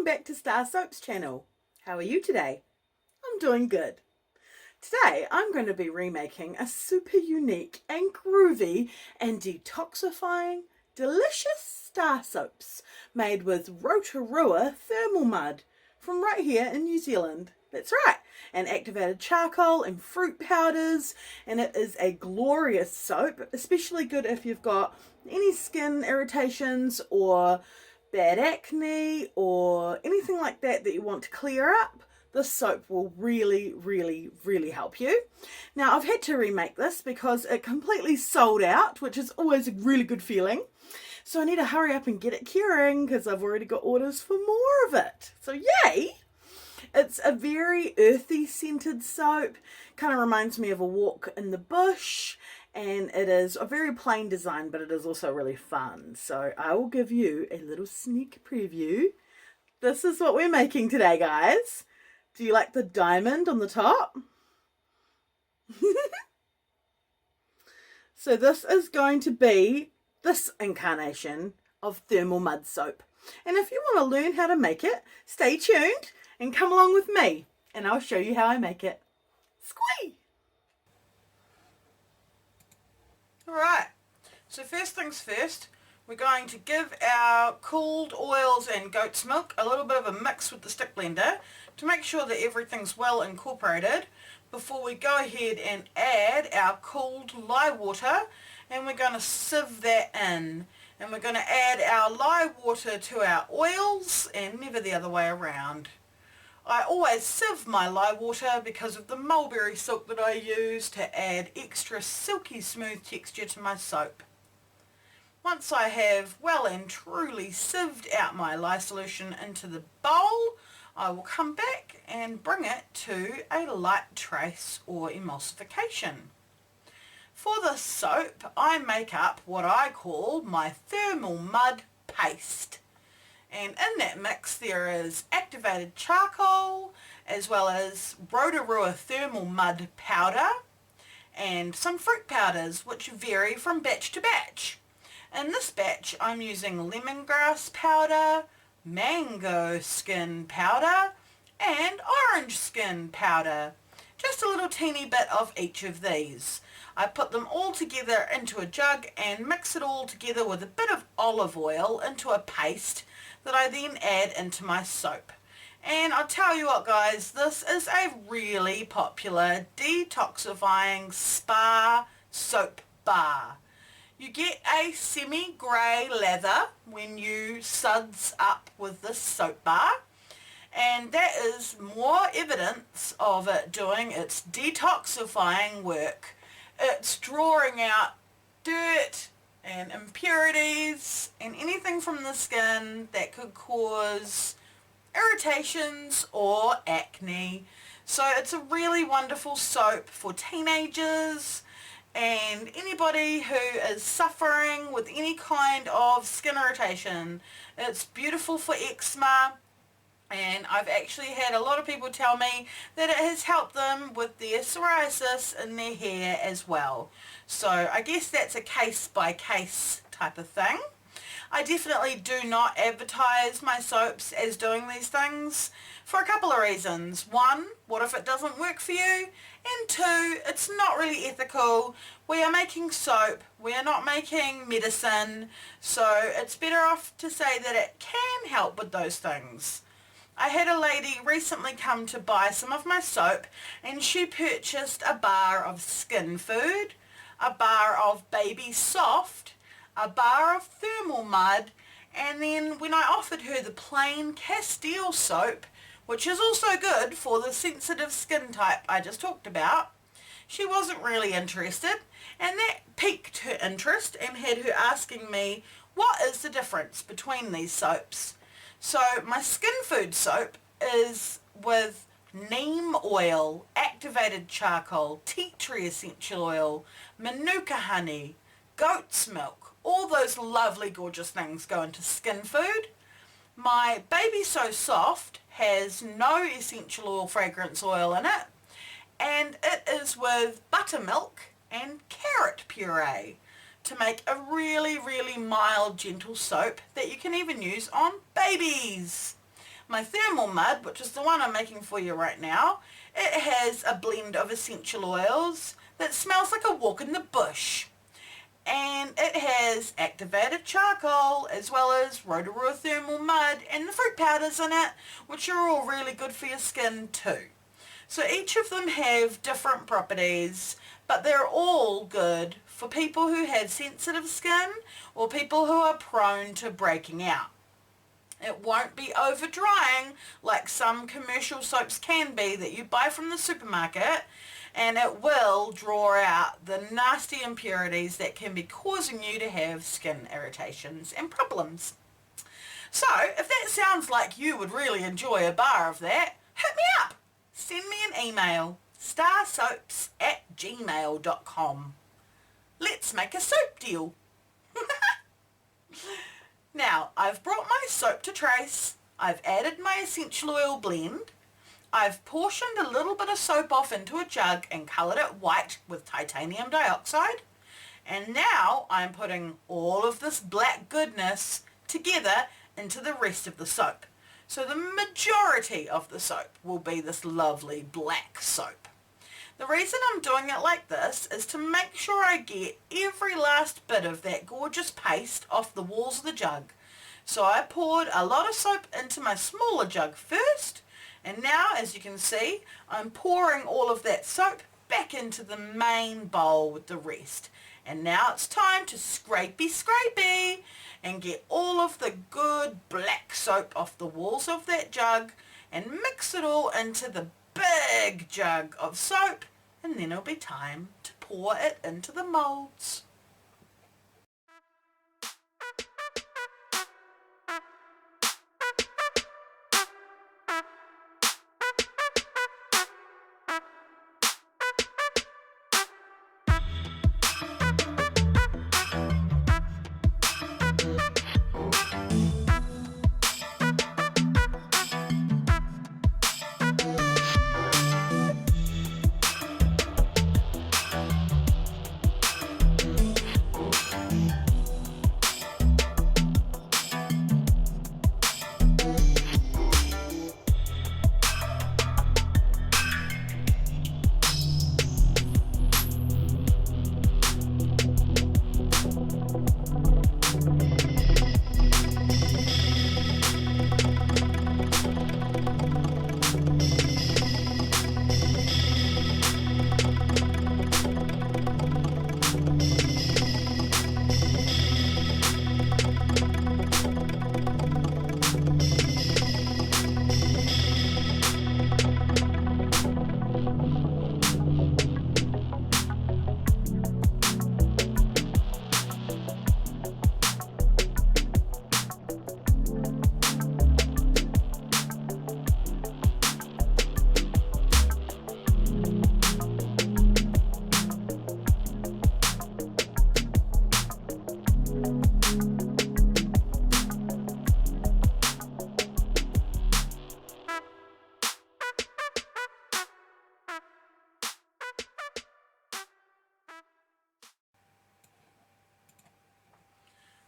welcome back to Starr Soaps channel. How are you today? I'm doing good. Today I'm going to be remaking a super unique and groovy and detoxifying delicious Starr Soaps made with Rotorua thermal mud from right here in New Zealand. That's right, and activated charcoal and fruit powders, and it is a glorious soap, especially good if you've got any skin irritations or bad acne or anything like that you want to clear up. This soap will really help you. Now, I've had to remake this because it completely sold out, which is always a really good feeling. So I need to hurry up and get it curing because I've already got orders for more of it. So yay! It's a very earthy scented soap. Kind of reminds me of a walk in the bush. And it is a very plain design, but it is also really fun. So I will give you a little sneak preview. This is what we're making today, guys. Do you like the diamond on the top? So this is going to be this incarnation of thermal mud soap. And if you want to learn how to make it, stay tuned and come along with me. And I'll show you how I make it. Squee! Alright, so first things first, we're going to give our cooled oils and goat's milk a little bit of a mix with the stick blender to make sure that everything's well incorporated before we go ahead and add our cooled lye water, and we're going to sieve that in. And we're going to add our lye water to our oils and never the other way around. I always sieve my lye water because of the mulberry silk that I use to add extra silky smooth texture to my soap. Once I have well and truly sieved out my lye solution into the bowl, I will come back and bring it to a light trace or emulsification. For this soap, I make up what I call my thermal mud paste. And in that mix there is activated charcoal as well as Rotorua thermal mud powder and some fruit powders which vary from batch to batch. In this batch I'm using lemongrass powder, mango skin powder and orange skin powder. Just a little teeny bit of each of these. I put them all together into a jug and mix it all together with a bit of olive oil into a paste that I then add into my soap. And I'll tell you what, guys, this is a really popular detoxifying spa soap bar. You get a semi-grey lather when you suds up with this soap bar, and that is more evidence of it doing its detoxifying work. It's drawing out dirt and impurities and anything from the skin that could cause irritations or acne. So it's a really wonderful soap for teenagers and anybody who is suffering with any kind of skin irritation. It's beautiful for eczema, and I've actually had a lot of people tell me that it has helped them with their psoriasis in their hair as well. So I guess that's a case by case type of thing. I definitely do not advertise my soaps as doing these things for a couple of reasons. One, what if it doesn't work for you? And two, it's not really ethical. We are making soap, we are not making medicine, so it's better off to say that it can help with those things. I had a lady recently come to buy some of my soap and she purchased a bar of skin food, a bar of baby soft, a bar of thermal mud, and then when I offered her the plain Castile soap, which is also good for the sensitive skin type I just talked about, she wasn't really interested, and that piqued her interest and had her asking me what is the difference between these soaps. So my skin food soap is with neem oil, activated charcoal, tea tree essential oil, manuka honey, goat's milk. All those lovely gorgeous things go into skin food. My Baby So Soft has no essential oil fragrance oil in it, and it is with buttermilk and carrot puree to make a really mild gentle soap that you can even use on babies. My thermal mud, which is the one I'm making for you right now, it has a blend of essential oils that smells like a walk in the bush. And it has activated charcoal as well as Rotorua thermal mud and the fruit powders in it, which are all really good for your skin too. So each of them have different properties, but they're all good for people who have sensitive skin or people who are prone to breaking out. It won't be over drying like some commercial soaps can be that you buy from the supermarket, and it will draw out the nasty impurities that can be causing you to have skin irritations and problems. So if that sounds like you would really enjoy a bar of that, hit me up. Send me an email, starrsoaps@gmail.com. Let's make a soap deal. Now, I've brought my soap to trace, I've added my essential oil blend, I've portioned a little bit of soap off into a jug and coloured it white with titanium dioxide, and now I'm putting all of this black goodness together into the rest of the soap. So the majority of the soap will be this lovely black soap. The reason I'm doing it like this is to make sure I get every last bit of that gorgeous paste off the walls of the jug. So I poured a lot of soap into my smaller jug first, and now as you can see I'm pouring all of that soap back into the main bowl with the rest. And now it's time to scrapey and get all of the good black soap off the walls of that jug and mix it all into the big jug of soap, and then it'll be time to pour it into the moulds.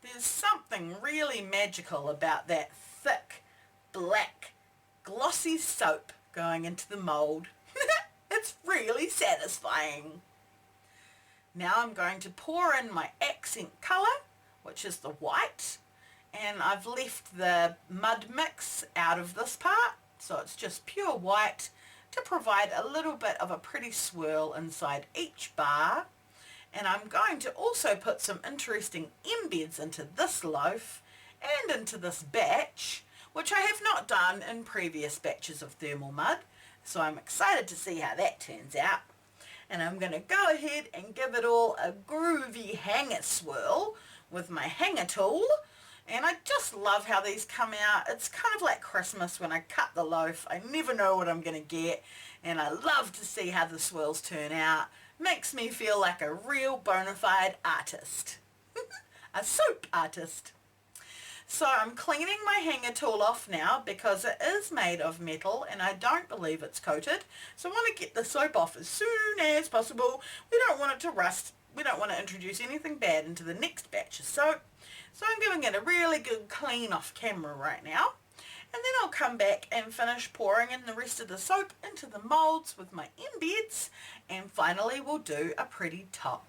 There's something really magical about that thick, black, glossy soap going into the mould. It's really satisfying. Now I'm going to pour in my accent colour, which is the white, and I've left the mud mix out of this part, so it's just pure white to provide a little bit of a pretty swirl inside each bar. And I'm going to also put some interesting embeds into this loaf and into this batch, which I have not done in previous batches of thermal mud, so I'm excited to see how that turns out. And I'm going to go ahead and give it all a groovy hanger swirl with my hanger tool, and I just love how these come out. It's kind of like Christmas when I cut the loaf. I never know what I'm going to get, and I love to see how the swirls turn out. Makes me feel like a real bona fide artist. A soap artist. So I'm cleaning my hanger tool off now because it is made of metal and I don't believe it's coated. So I want to get the soap off as soon as possible. We don't want it to rust. We don't want to introduce anything bad into the next batch of soap. So I'm giving it a really good clean off camera right now. and then I'll come back and finish pouring in the rest of the soap into the moulds with my embeds, and finally we'll do a pretty top.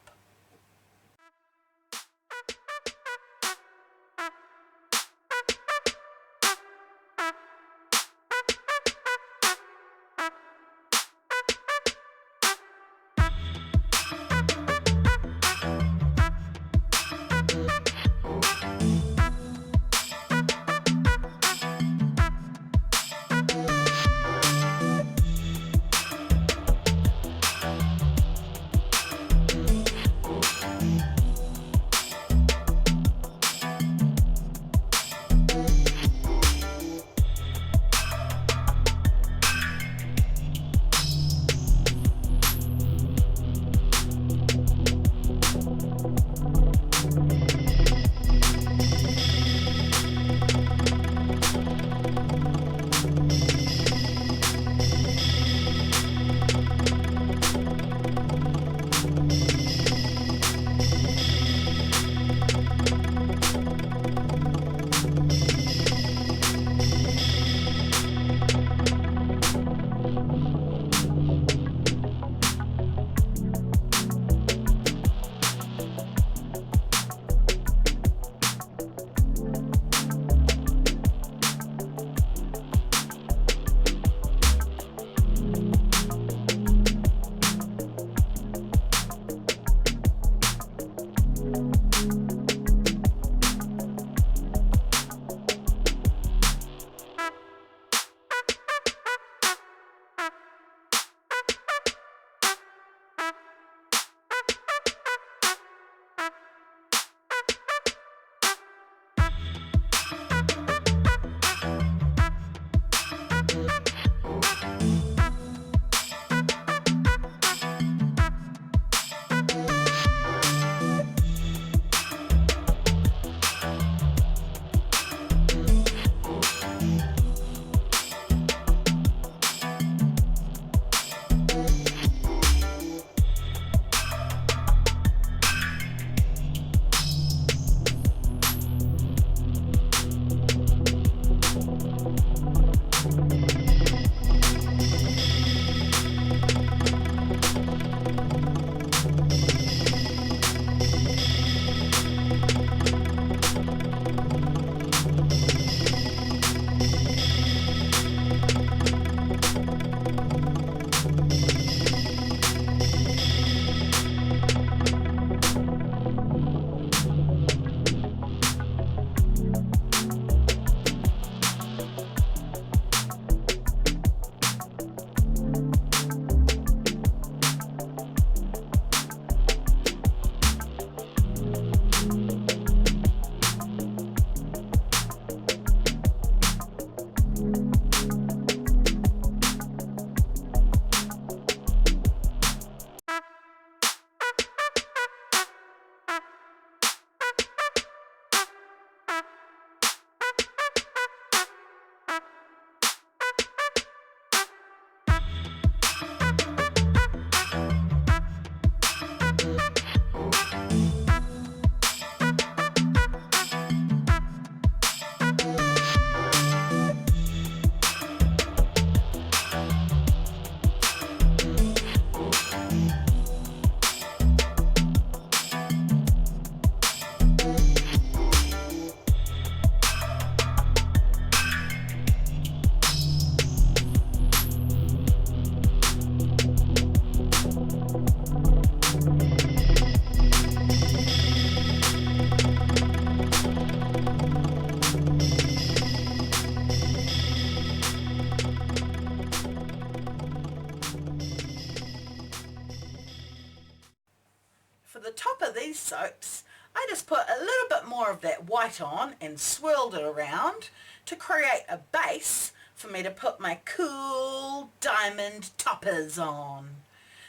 For the top of these soaps, I just put a little bit more of that white on and swirled it around to create a base for me to put my cool diamond toppers on.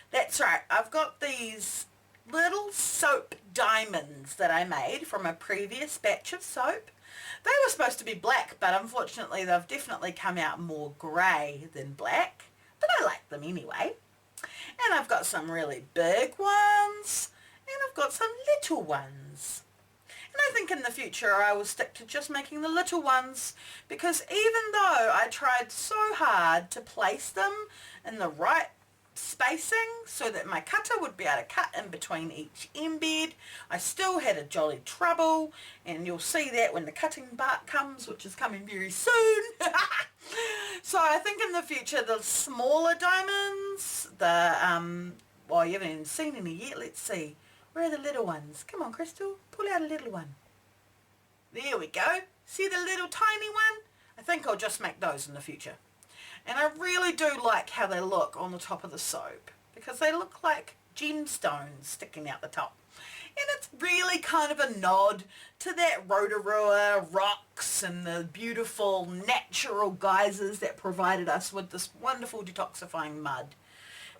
That's right, I've got these little soap diamonds that I made from a previous batch of soap. They were supposed to be black, but unfortunately they've definitely come out more grey than black, but I like them anyway. And I've got some really big ones, and I've got some little ones. And I think think in the future I will stick to just making the little ones, because even though I tried so hard to place them in the right spacing so that my cutter would be able to cut in between each embed, I still had a jolly trouble, and you'll see that when the cutting part comes, which is coming very soon. So I think in the future the smaller diamonds, well, you haven't even seen any yet. Let's see. Where are the little ones? Come on, Crystal. Pull out a little one. There we go. See the little tiny one? I think I'll just make those in the future. And I really do like how they look on the top of the soap, because they look like gemstones sticking out the top. And it's really kind of a nod to that Rotorua rocks and the beautiful natural geysers that provided us with this wonderful detoxifying mud.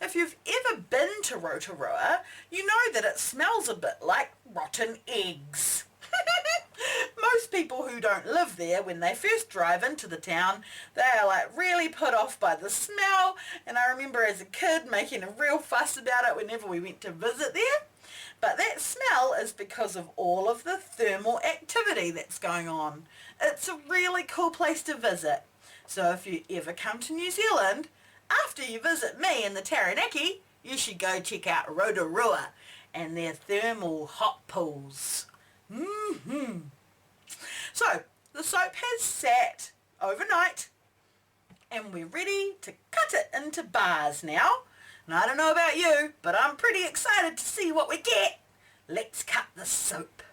If you've ever been to Rotorua, you know that it smells a bit like rotten eggs. Most people who don't live there, when they first drive into the town, they are like really put off by the smell, and I remember as a kid making a real fuss about it whenever we went to visit there. But that smell is because of all of the thermal activity that's going on. It's a really cool place to visit. So if you ever come to New Zealand, after you visit me in the Taranaki, you should go check out Rotorua and their thermal hot pools. So the soap has sat overnight, and we're ready to cut it into bars now. And I don't know about you, but I'm pretty excited to see what we get. Let's cut the soap.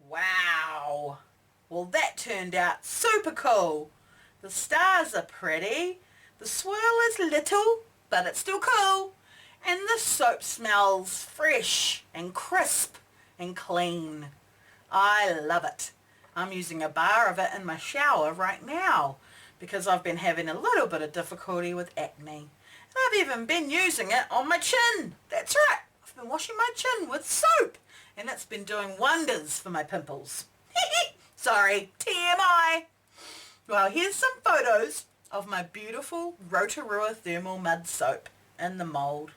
Wow! Well, that turned out super cool. The stars are pretty, the swirl is little, but it's still cool, and the soap smells fresh and crisp and clean. I love it. I'm using a bar of it in my shower right now because I've been having a little bit of difficulty with acne. And I've even been using it on my chin. That's right, I've been washing my chin with soap, and it's been doing wonders for my pimples. Sorry, TMI. Well, here's some photos of my beautiful Rotorua thermal mud soap in the mould.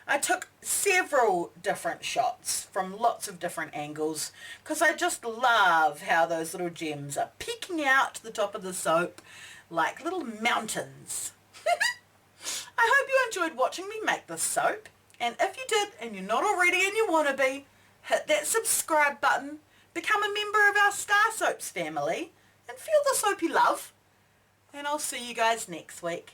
I took several different shots from lots of different angles because I just love how those little gems are peeking out to the top of the soap like little mountains. I hope you enjoyed watching me make this soap, and if you did and you're not already and you want to be, hit that subscribe button, become a member of our Starr Soaps family, and feel the soapy love. And I'll see you guys next week.